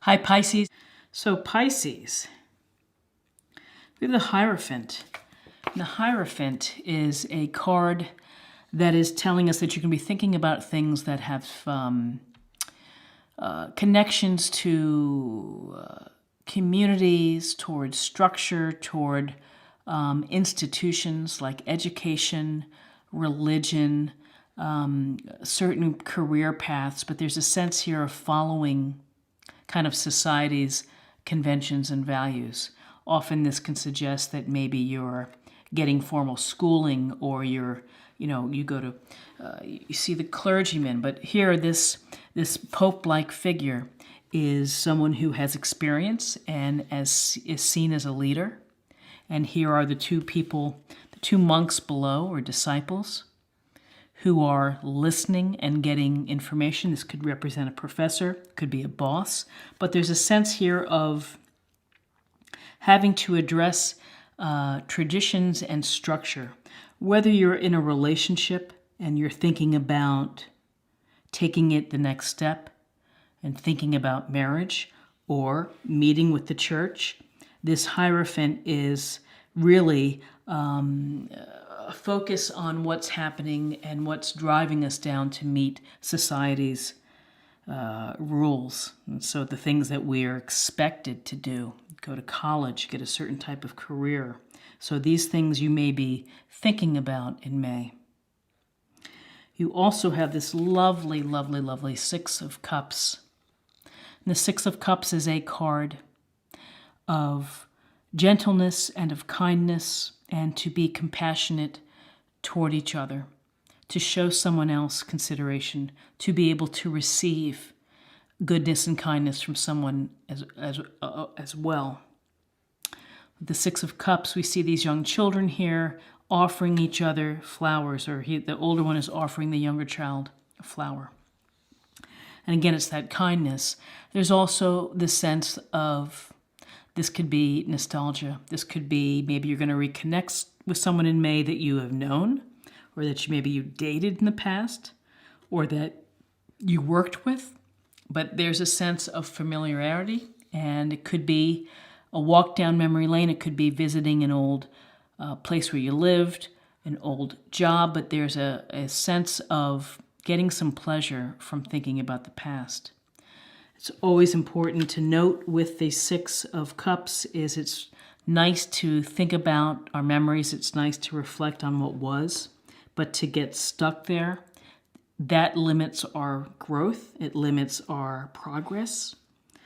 Hi, Pisces. So Pisces, we have the Hierophant. And the Hierophant is a card that is telling us that you can be thinking about things that have connections to communities, toward structure, toward institutions like education, religion, certain career paths. But there's a sense here of following kind of society's conventions and values. Often this can suggest that maybe you're getting formal schooling, or you go to, you see the clergyman. But here, this Pope-like figure is someone who has experience and is seen as a leader. And here are the two people, the two monks below, or disciples, who are listening and getting information. This could represent a professor, could be a boss, but there's a sense here of having to address traditions and structure. Whether you're in a relationship and you're thinking about taking it the next step and thinking about marriage or meeting with the church, this Hierophant is really focus on what's happening and what's driving us down to meet society's rules. And so the things that we are expected to do, go to college, get a certain type of career. So these things you may be thinking about in May. You also have this lovely, lovely, lovely Six of Cups. And the Six of Cups is a card of gentleness and of kindness, and to be compassionate toward each other, to show someone else consideration, to be able to receive goodness and kindness from someone as well. With the Six of Cups, we see these young children here offering each other flowers, or the older one is offering the younger child a flower. And again, it's that kindness. There's also the sense of, this could be nostalgia. This could be maybe you're going to reconnect with someone in May that you have known, or that maybe you dated in the past, or that you worked with. But there's a sense of familiarity, and it could be a walk down memory lane. It could be visiting an old place where you lived, an old job, but there's a sense of getting some pleasure from thinking about the past. It's always important to note with the Six of Cups is it's nice to think about our memories. It's nice to reflect on what was, but to get stuck there, that limits our growth. It limits our progress.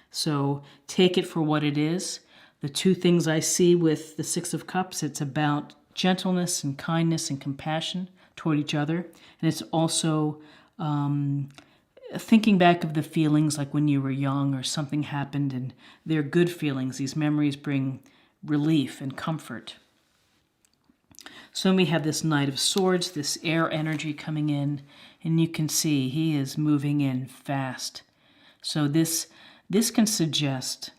So take it for what it is. The two things I see with the Six of Cups, it's about gentleness and kindness and compassion toward each other. And it's also thinking back of the feelings like when you were young or something happened, and they're good feelings. These memories bring relief and comfort. So we have this Knight of Swords, this air energy coming in, and you can see he is moving in fast. So this can suggest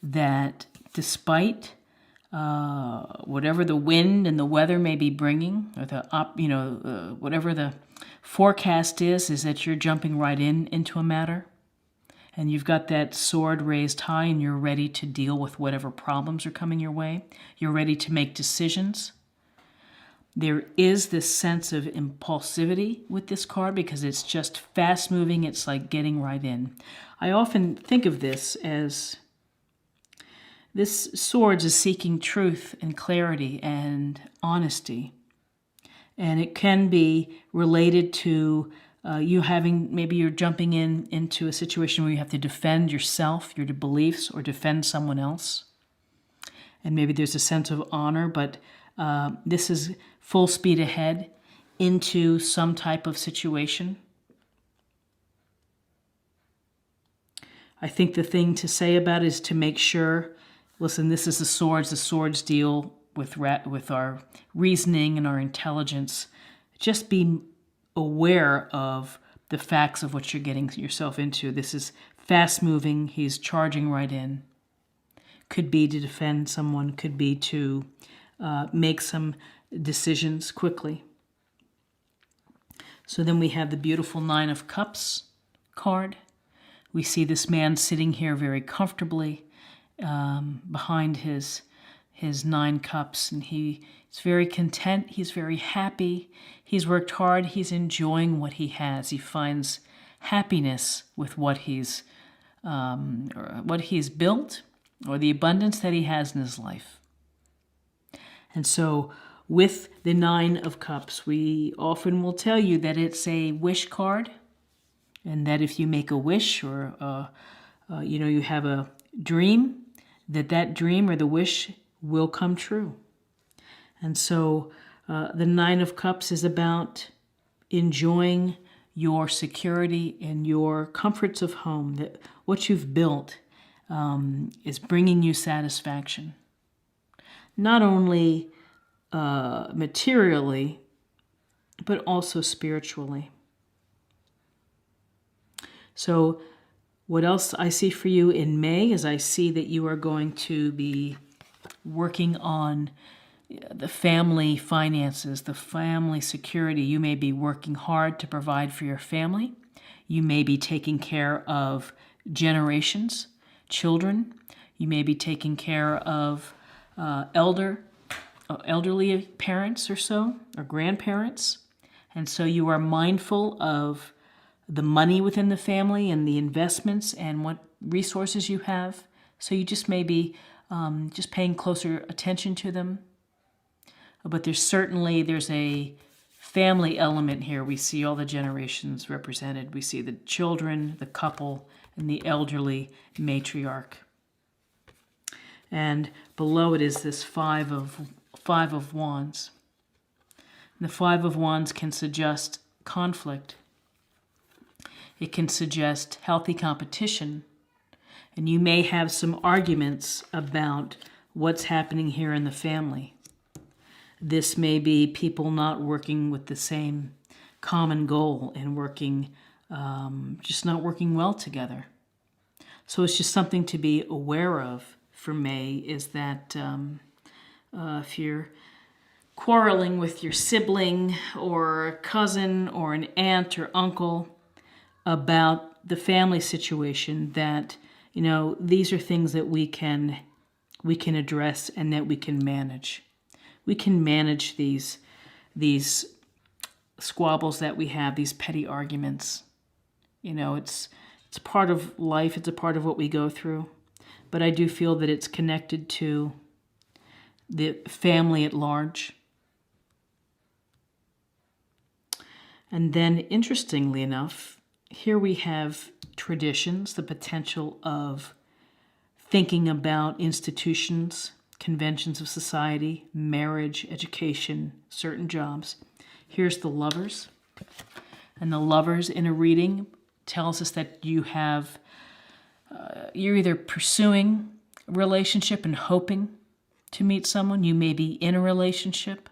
that despite whatever the wind and the weather may be bringing, or whatever the forecast is that you're jumping right into a matter, and you've got that sword raised high, and you're ready to deal with whatever problems are coming your way. You're ready to make decisions. There is this sense of impulsivity with this card because it's just fast moving. It's like getting right in. I often think of this as this sword is seeking truth and clarity and honesty. And it can be related to maybe you're jumping into a situation where you have to defend yourself, your beliefs, or defend someone else. And maybe there's a sense of honor, but this is full speed ahead into some type of situation. I think the thing to say about it is to make sure, listen, this is the swords. The swords deal with our reasoning and our intelligence. Just be aware of the facts of what you're getting yourself into. This is fast moving. He's charging right in. Could be to defend someone, could be to make some decisions quickly. So then we have the beautiful Nine of Cups card, We see this man sitting here very comfortably behind his 9 cups, and he's very content. He's very happy. He's worked hard. He's enjoying what he has. He finds happiness with what he's built, or the abundance that he has in his life. And so with the 9 of Cups, we often will tell you that it's a wish card, and that if you make a wish, or you have a dream, that dream or the wish will come true. And so the 9 of Cups is about enjoying your security and your comforts of home, that what you've built is bringing you satisfaction. Not only materially, but also spiritually. So what else I see for you in May is I see that you are going to be working on the family finances, the family security. You may be working hard to provide for your family. You may be taking care of generations, children. You may be taking care of elderly parents or so, or grandparents. And so you are mindful of the money within the family and the investments and what resources you have. So you just may be just paying closer attention to them. But there's a family element here. We see all the generations represented. We see the children, the couple, and the elderly matriarch. And below it is this 5 of Wands. And the 5 of Wands can suggest conflict. It can suggest healthy competition. And you may have some arguments about what's happening here in the family. This may be people not working with the same common goal and just not working well together. So it's just something to be aware of for May, is that if you're quarreling with your sibling or a cousin or an aunt or uncle about the family situation, that these are things that we can address and that we can manage. We can manage these squabbles that we have, these petty arguments. It's part of life. It's a part of what we go through. But I do feel that it's connected to the family at large. And then, interestingly enough, here we have traditions, the potential of thinking about institutions, conventions of society, marriage, education, certain jobs. Here's the Lovers. And the Lovers in a reading tells us that you're either pursuing a relationship and hoping to meet someone. You may be in a relationship.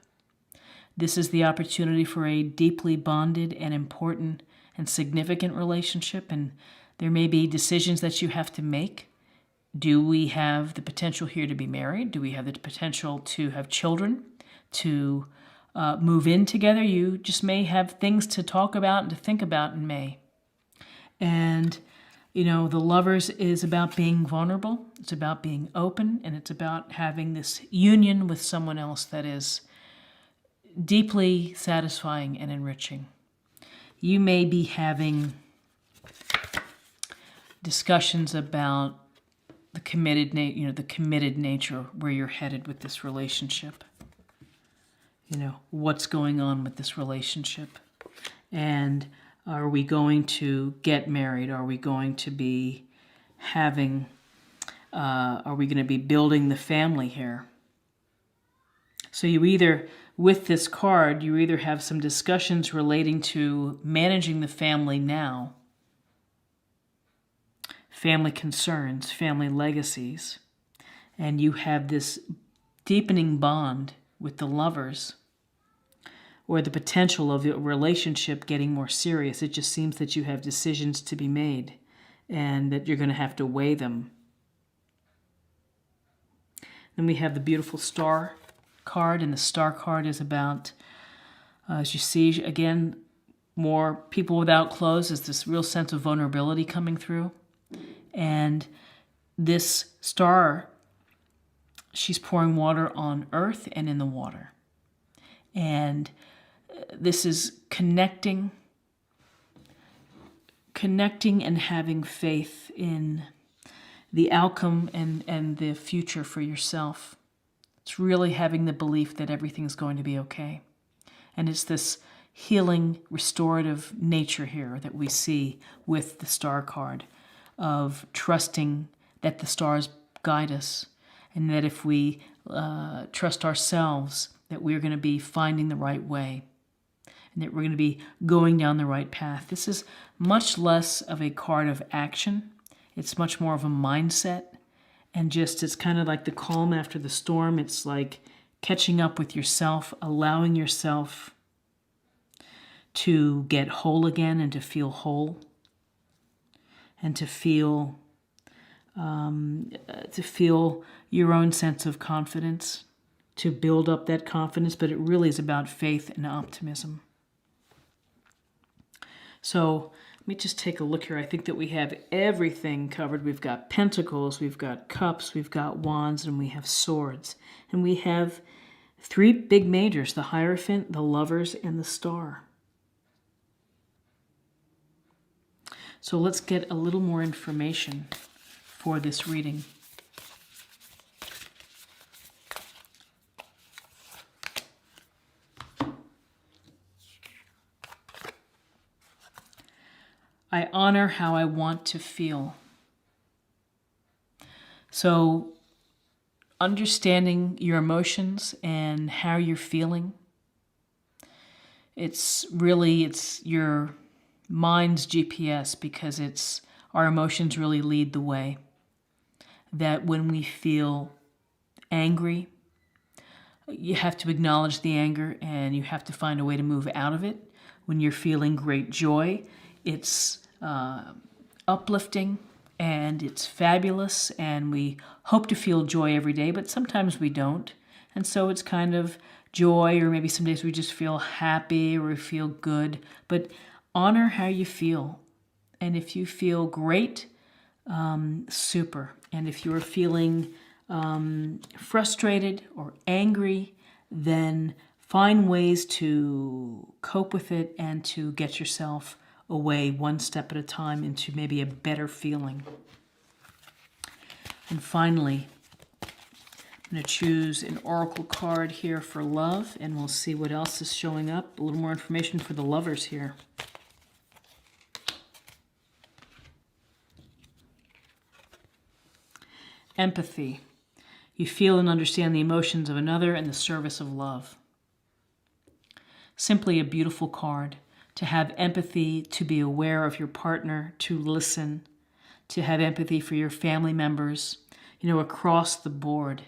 This is the opportunity for a deeply bonded and important and significant relationship, and there may be decisions that you have to make. Do we have the potential here to be married? Do we have the potential to have children, to move in together? You just may have things to talk about and to think about in May. And, the Lovers is about being vulnerable. It's about being open, and it's about having this union with someone else that is deeply satisfying and enriching. You may be having discussions about the committed nature, where you're headed with this relationship. What's going on with this relationship, and are we going to get married? Are we going to be are we going to be building the family here? So with this card, you either have some discussions relating to managing the family now, family concerns, family legacies, and you have this deepening bond with the Lovers, or the potential of a relationship getting more serious. It just seems that you have decisions to be made and that you're going to have to weigh them. Then we have the beautiful Star card, and the Star card is about, as you see, again, more people without clothes. Is this real sense of vulnerability coming through. And this star, she's pouring water on earth and in the water. And this is connecting and having faith in the outcome and the future for yourself. It's really having the belief that everything's going to be okay. And it's this healing, restorative nature here that we see with the star card, of trusting that the stars guide us, and that if we trust ourselves, that we're going to be finding the right way, and that we're going to be going down the right path. This is much less of a card of action. It's much more of a mindset, and just it's kind of like the calm after the storm. It's like catching up with yourself, allowing yourself to get whole again and to feel whole, and to feel your own sense of confidence, to build up that confidence. But it really is about faith and optimism. So let me just take a look here. I think that we have everything covered. We've got pentacles, we've got cups, we've got wands, and we have swords. And we have three big majors: the Hierophant, the Lovers, and the Star. So let's get a little more information for this reading. I honor how I want to feel. So understanding your emotions and how you're feeling, it's your mind's GPS, because our emotions really lead the way. That when we feel angry, you have to acknowledge the anger and you have to find a way to move out of it. When you're feeling great joy, it's uplifting and it's fabulous, and we hope to feel joy every day, but sometimes we don't. And so it's kind of joy, or maybe some days we just feel happy or we feel good. But honor how you feel. And if you feel great, super. And if you're feeling frustrated or angry, then find ways to cope with it and to get yourself away one step at a time into maybe a better feeling. And finally, I'm going to choose an oracle card here for love, and we'll see what else is showing up. A little more information for the lovers here. Empathy. You feel and understand the emotions of another in the service of love. Simply a beautiful card. To have empathy, to be aware of your partner, to listen, to have empathy for your family members, across the board.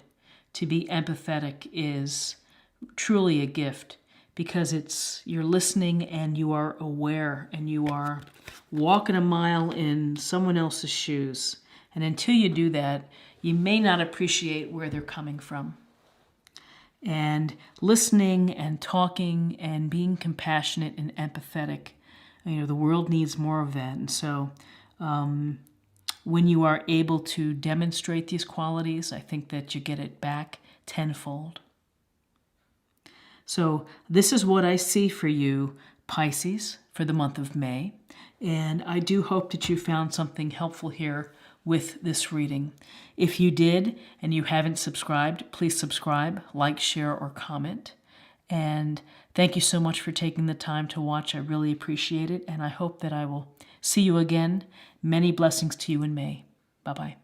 To be empathetic is truly a gift, because you're listening and you are aware and you are walking a mile in someone else's shoes. And until you do that, you may not appreciate where they're coming from. And listening and talking and being compassionate and empathetic, the world needs more of that. And so when you are able to demonstrate these qualities, I think that you get it back tenfold. So this is what I see for you, Pisces, for the month of May. And I do hope that you found something helpful here with this reading. If you did and you haven't subscribed, please subscribe, like, share, or comment. And thank you so much for taking the time to watch. I really appreciate it, and I hope that I will see you again. Many blessings to you in May. Bye-bye.